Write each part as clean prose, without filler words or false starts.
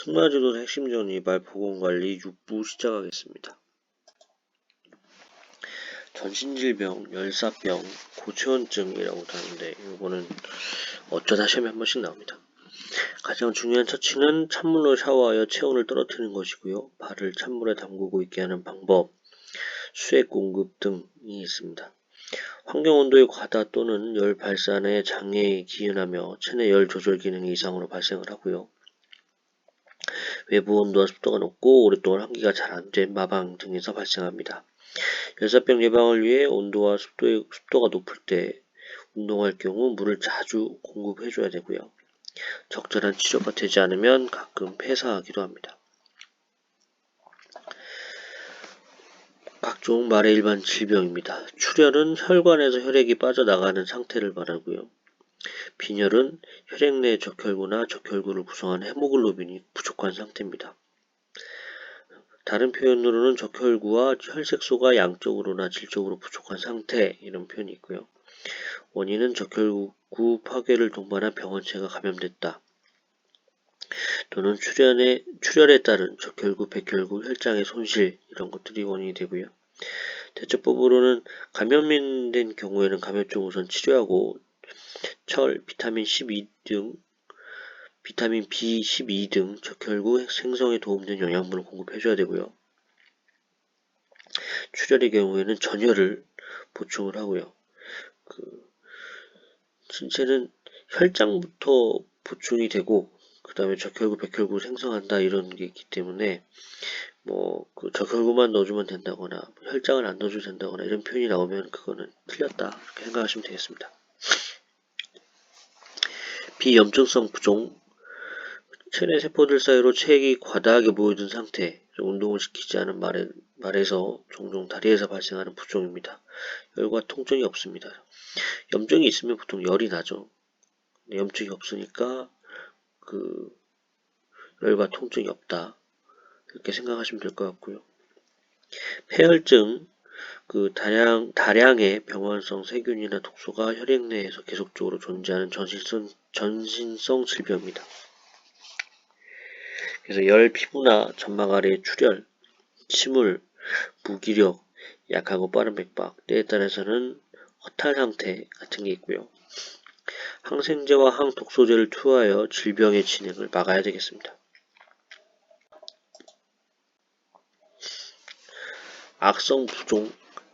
승마지도 핵심전 이발 보건관리 6부 시작하겠습니다. 전신질병, 열사병, 고체원증이라고도 하는데 이거는 어쩌다 시험에 한 번씩 나옵니다. 가장 중요한 처치는 찬물로 샤워하여 체온을 떨어뜨리는 것이고요. 발을 찬물에 담그고 있게 하는 방법, 수액 공급 등이 있습니다. 환경온도의 과다 또는 열 발산에 장애에 기인하며 체내 열 조절 기능이 이상으로 발생을 하고요. 외부 온도와 습도가 높고 오랫동안 환기가 잘 안 된 마방 등에서 발생합니다. 열사병 예방을 위해 온도와 습도가 높을 때 운동할 경우 물을 자주 공급해줘야 되고요. 적절한 치료가 되지 않으면 가끔 폐사하기도 합니다. 각종 말의 일반 질병입니다. 출혈은 혈관에서 혈액이 빠져나가는 상태를 말하고요. 빈혈은 혈액 내 적혈구나 적혈구를 구성하는 헤모글로빈이 부족한 상태입니다. 다른 표현으로는 적혈구와 혈색소가 양적으로나 질적으로 부족한 상태 이런 표현이 있고요. 원인은 적혈구 파괴를 동반한 병원체가 감염됐다. 또는 출혈에 따른 적혈구, 백혈구, 혈장의 손실 이런 것들이 원인이 되고요. 대처법으로는 감염된 경우에는 감염증 우선 치료하고 철, 비타민 B12 등 적혈구 생성에 도움되는 영양분을 공급해줘야 되고요. 출혈의 경우에는 전혈을 보충을 하고요. 신체는 혈장부터 보충이 되고 그 다음에 적혈구, 백혈구 생성한다 이런 게 있기 때문에 적혈구만 넣어주면 된다거나 혈장을 안 넣어줘도 된다거나 이런 표현이 나오면 그거는 틀렸다 이렇게 생각하시면 되겠습니다. 비염증성 부종, 체내 세포들 사이로 체액이 과다하게 모여든 상태, 운동을 시키지 않은 말에서 종종 다리에서 발생하는 부종입니다. 열과 통증이 없습니다. 염증이 있으면 보통 열이 나죠. 염증이 없으니까 열과 통증이 없다 이렇게 생각하시면 될 것 같고요. 폐혈증, 다량의 병원성 세균이나 독소가 혈액 내에서 계속적으로 존재하는 전신성 질병입니다. 그래서 열, 피부나 점막 아래의 출혈, 침울, 무기력, 약하고 빠른 맥박, 때에 따라서는 허탈 상태 같은 게 있고요. 항생제와 항독소제를 투하하여 질병의 진행을 막아야 되겠습니다. 악성 부종,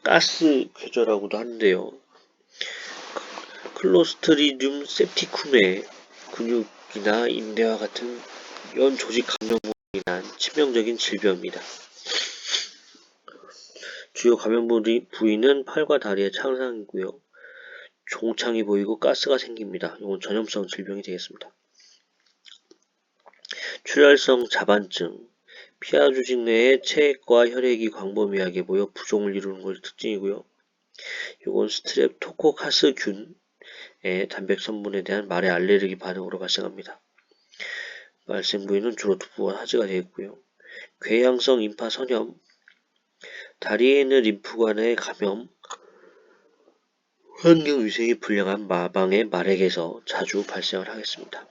가스 궤저라고도 하는데요. 클로스트리dium septicum의 근육이나 인대와 같은 연 조직 감염으로 인한 치명적인 질병입니다. 주요 감염 부위는 팔과 다리의 창상이고요. 종창이 보이고 가스가 생깁니다. 이건 전염성 질병이 되겠습니다. 출혈성 자반증, 피하 조직 내에 체액과 혈액이 광범위하게 모여 부종을 이루는 것이 특징이고요. 이건 스트랩토코카스균의 단백 성분에 대한 말의 알레르기 반응으로 발생합니다. 발생 부위는 주로 두부와 하지가 되겠고요. 궤양성 임파 선염, 다리에 있는 림프관의 감염, 환경 위생이 불량한 마방의 말액에서 자주 발생을 하겠습니다.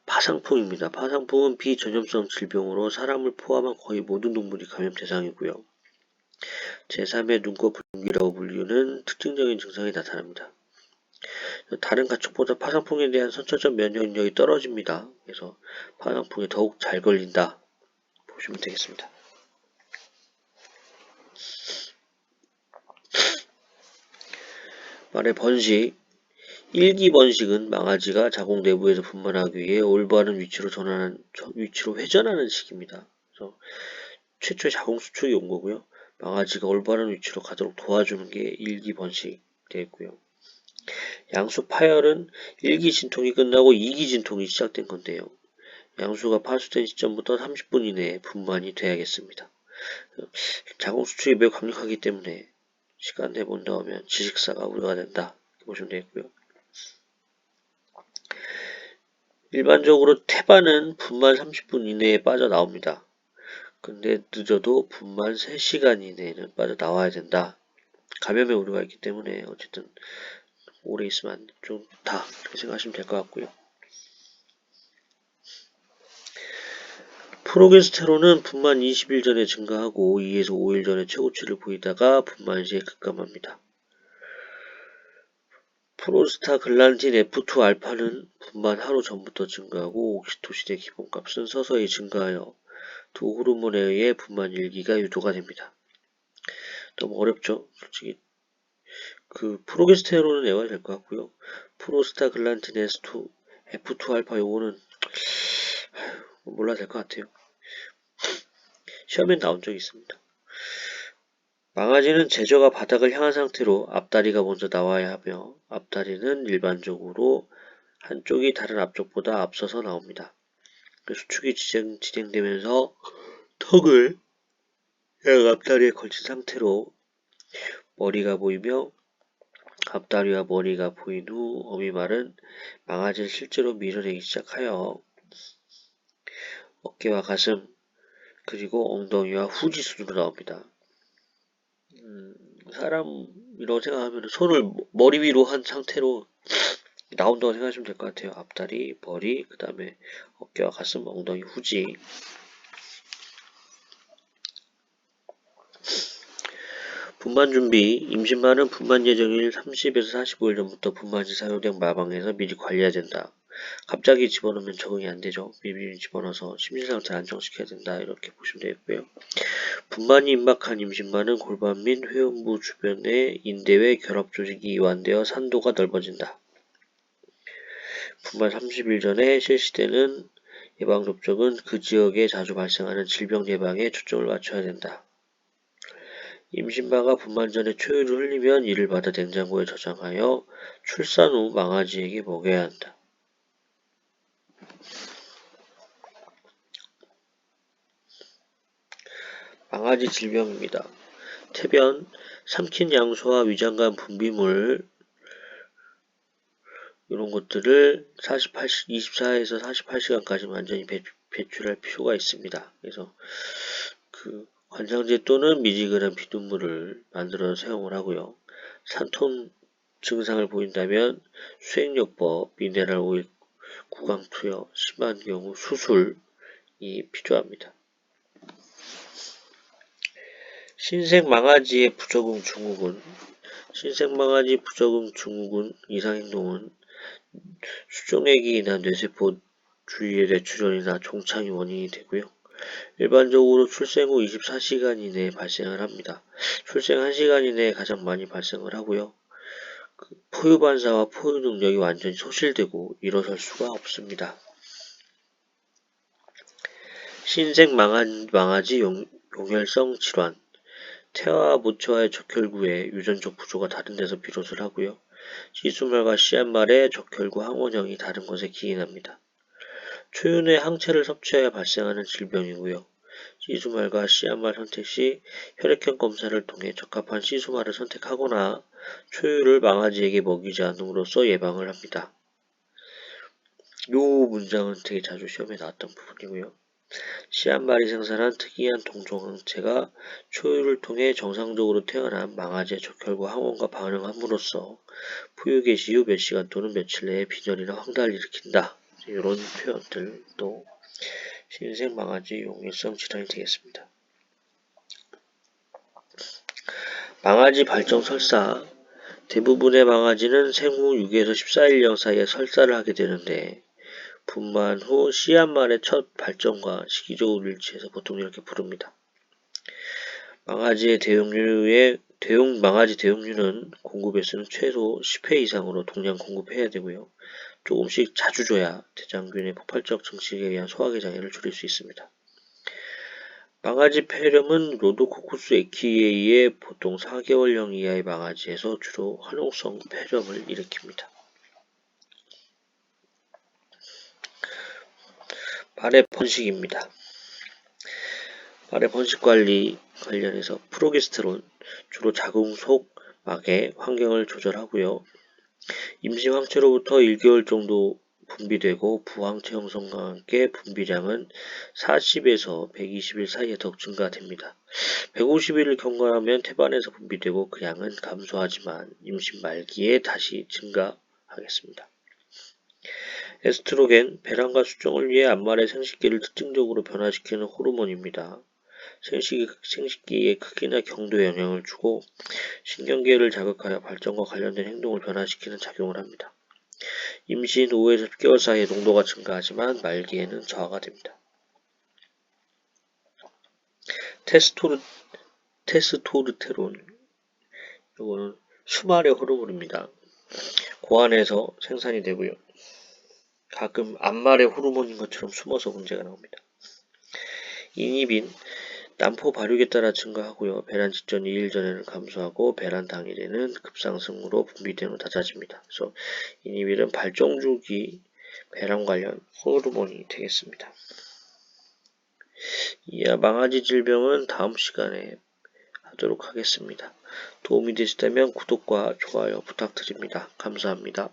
파상풍입니다. 파상풍은 비전염성 질병으로 사람을 포함한 거의 모든 동물이 감염 대상이고요. 제3의 눈꺼 붉은기라고 불리는 특징적인 증상이 나타납니다. 다른 가축보다 파상풍에 대한 선천적 면역력이 떨어집니다. 그래서 파상풍에 더욱 잘 걸린다 보시면 되겠습니다. 말의 번식, 일기 번식은 망아지가 자궁 내부에서 분만하기 위해 올바른 위치로 회전하는 시기입니다. 그래서 최초의 자궁 수축이 온 거고요. 망아지가 올바른 위치로 가도록 도와주는 게 일기 번식이 되겠고요. 양수 파열은 1기 진통이 끝나고 2기 진통이 시작된 건데요. 양수가 파수된 시점부터 30분 이내에 분만이 돼야겠습니다. 자궁 수축이 매우 강력하기 때문에 시간 내에 못 나오면 지식사가 우려가 된다 보시면 되겠고요. 일반적으로 태반은 분만 30분 이내에 빠져나옵니다. 근데 늦어도 분만 3시간 이내에는 빠져나와야 된다. 감염의 우려가 있기 때문에 어쨌든 오래 있으면 좀 좋다 이렇게 생각하시면 될 것 같고요. 프로게스테론은 분만 20일 전에 증가하고 2에서 5일 전에 최고치를 보이다가 분만 시에 급감합니다. 프로스타글란딘 F2 알파는 분만 하루 전부터 증가하고 옥시토신의 기본값은 서서히 증가하여 두 호르몬에 의해 분만 일기가 유도가 됩니다. 너무 어렵죠? 솔직히 프로게스테론은 외워야 될 것 같고요. 프로스타글란딘 S2 F2 알파 요거는 몰라도 될 것 같아요. 시험에 나온 적이 있습니다. 망아지는 제저가 바닥을 향한 상태로 앞다리가 먼저 나와야 하며 앞다리는 일반적으로 한쪽이 다른 앞쪽보다 앞서서 나옵니다. 수축이 진행되면서 턱을 양 앞다리에 걸친 상태로 머리가 보이며 앞다리와 머리가 보인 후 어미말은 망아지를 실제로 밀어내기 시작하여 어깨와 가슴 그리고 엉덩이와 후지 순으로 나옵니다. 사람이라고 생각하면 손을 머리 위로 한 상태로 나온다고 생각하시면 될 것 같아요. 앞다리, 머리, 그 다음에 어깨와 가슴, 엉덩이, 후지. 분만 준비. 임신만은 분만 예정일 30에서 45일 전부터 분만이 사용된 마방에서 미리 관리해야 된다. 갑자기 집어넣으면 적응이 안 되죠. 미리 집어넣어서 심신상태를 안정시켜야 된다. 이렇게 보시면 되겠고요. 분만이 임박한 임신만은 골반 및 회음부 주변의 인대외 결합 조직이 이완되어 산도가 넓어진다. 분만 30일 전에 실시되는 예방접종은 그 지역에 자주 발생하는 질병 예방에 초점을 맞춰야 된다. 임신마가 분만 전에 초유를 흘리면 이를 받아 냉장고에 저장하여 출산 후 망아지에게 먹여야 한다. 망아지 질병입니다. 태변, 삼킨 양소와 위장 간 분비물 이런 것들을 24에서 48시간까지 완전히 배출할 필요가 있습니다. 그래서 관상제 또는 미지근한 비눗물을 만들어 사용을 하고요. 산톤 증상을 보인다면 수행요법, 미네랄 오일 구강 투여, 심한 경우 수술이 필요합니다. 신생망아지의 부적응 증후군. 신생망아지 부적응 증후군 이상행동은 수종액이나 뇌세포 주위의 뇌출혈이나 종창이 원인이 되고요. 일반적으로 출생 후 24시간 이내에 발생을 합니다. 출생 1시간 이내에 가장 많이 발생을 하고요. 포유 반사와 포유 능력이 완전히 소실되고 일어설 수가 없습니다. 신생 망아지 용혈성 질환. 태아와 모체와의 적혈구의 유전적 구조가 다른 데서 비롯을 하고요. 시수말과 씨앗말의 적혈구 항원형이 다른 것에 기인합니다. 초윤의 항체를 섭취하여 발생하는 질병이고요. 시수말과 씨앗말 선택 시 혈액형 검사를 통해 적합한 시수말을 선택하거나 초유를 망아지에게 먹이지 않음으로써 예방을 합니다. 이 문장은 되게 자주 시험에 나왔던 부분이고요. 씨앗말이 생산한 특이한 동종항체가 초유를 통해 정상적으로 태어난 망아지의 적혈구 항원과 반응함으로써 포유 개시 후 몇 시간 또는 며칠 내에 빈혈이나 황달을 일으킨다. 이런 표현들도 신생 망아지 용혈성 질환이 되겠습니다. 망아지 발정 설사. 대부분의 망아지는 생후 6에서 14일령 사이에 설사를 하게 되는데 분만 후 씨앗말의 첫 발정과 시기적으로 일치해서 보통 이렇게 부릅니다. 망아지 대용류는 공급 횟수는 최소 10회 이상으로 동량 공급해야 되고요. 조금씩 자주 줘야 대장균의 폭발적 증식에 의한 소화기 장애를 줄일 수 있습니다. 망아지 폐렴은 로도코쿠스 에키에이의 보통 4개월령 이하의 망아지에서 주로 활용성 폐렴을 일으킵니다. 발의 번식입니다. 발의 번식 관리 관련해서 프로게스테론, 주로 자궁속 막의 환경을 조절하고요. 임신 황체로부터 1개월 정도 분비되고 부항체 형성과 함께 분비량은 40에서 120일 사이에 더욱 증가됩니다. 150일을 경과하면 태반에서 분비되고 그 양은 감소하지만 임신 말기에 다시 증가하겠습니다. 에스트로겐, 배란과 수정을 위해 암말의 생식기를 특징적으로 변화시키는 호르몬입니다. 생식기의 크기나 경도에 영향을 주고 신경계를 자극하여 발전과 관련된 행동을 변화시키는 작용을 합니다. 임신 5에서 10개월 사이에 농도가 증가하지만 말기에는 저하가 됩니다. 테스토스테론, 이거는 수말의 호르몬입니다. 고안에서 생산이 되고요. 가끔 암말의 호르몬인 것처럼 숨어서 문제가 나옵니다. 이니빈, 난포 발육에 따라 증가하고요. 배란 직전 2일 전에는 감소하고 배란 당일에는 급상승으로 분비되는 낮아집니다. 그래서 이니빈은 발정주기 배란 관련 호르몬이 되겠습니다. 이하 망아지 질병은 다음 시간에 하도록 하겠습니다. 도움이 되셨다면 구독과 좋아요 부탁드립니다. 감사합니다.